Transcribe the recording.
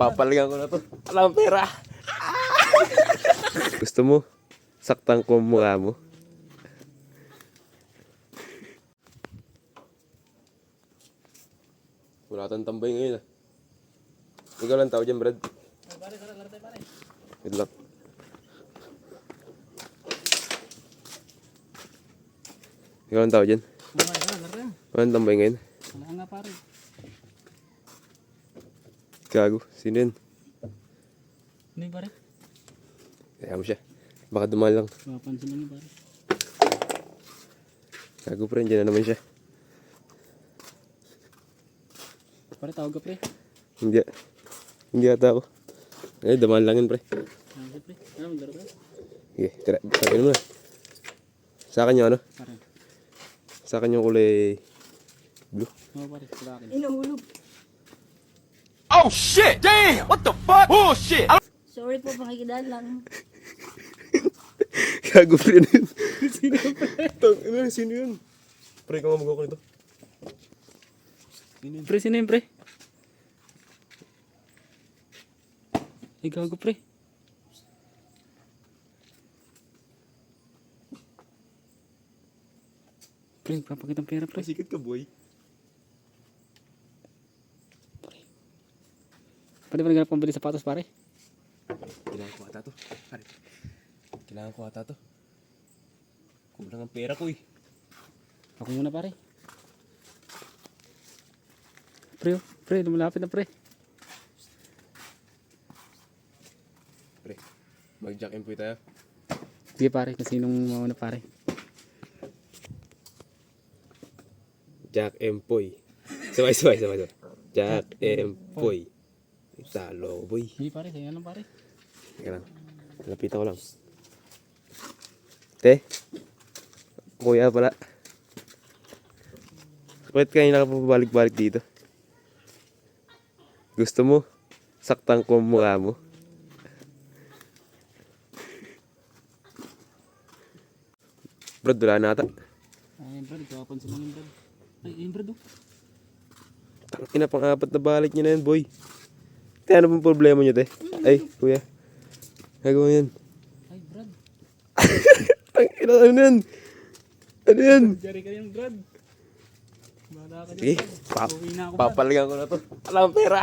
Papaligan ko na to. Wala akong pera. Gusto mo? Saktan ko ang mukha mo. Wala tayong tambay ngayon ah. Ikaw lang tao dyan, Brad. Pare, laro tayo pare. Good luck. Ikaw lang tao dyan. Laro. Walang tambay ngayon. Wala nga pare. Gago. Sino yun? Ano yung pare? Kaya mo siya. Baka dumaan lang. Mapansin lang yung pare. Gago pre, dyan na naman siya. Pare, tawag ka pre. Hindi. Hindi ata ako. Eh, dumaan lang yun pre. Tawag ka pre. Ano, maglaro tayo? Sige, tira. Sabihin mo na. Sa akin yung ano? Pare. Sa akin yung kulay blue. Oo pare, wala akin. Inuhulog. Oh shit! Damn! What the fuck? Bullshit! Sorry po, pakikidaan lang. Gago pre na yun. Sino yun? Sino yun? Pre, ikaw nga mag-go ko nito. Pre, sino yun pre? Ay, gago pre. Pre, papakitang pera pre. Sikat ka boy. Pwede ba naghanap pambili sapatos pare? Kailangan ko ata to. Pare. Kailangan ko ata to. Kulang ang pera ko eh. Ako muna pare. Pre, lumalapit na pre. Pre, mag-jack and tayo. Sige pare, kung sinong mauna pare. Jack and Poy. Sabay. Jack and Poy. Talo boy. Hindi pare, kaya lang pare. Teka lang. Lapitan ko lang. Te. Kuya pala. Bakit kayo nakapabalik-balik dito? Gusto mo? Saktan ko ang mukha mo. Brad, wala na ata. Ay, brad, kawapansin lang yung brad. Ay, yung brad oh. Tangina, pang-apat na balik niya na yan, boy. Te, ano pong problema niyo, te? Ay, kuya. Gagawa yan. Ay, brad. Tangina, ano yan? Ano yan? Jari ka yan, brad. Bahala ka Sige, dyan, brad. Uwi na ako, brad. papaligan ko na to. Wala akong pera.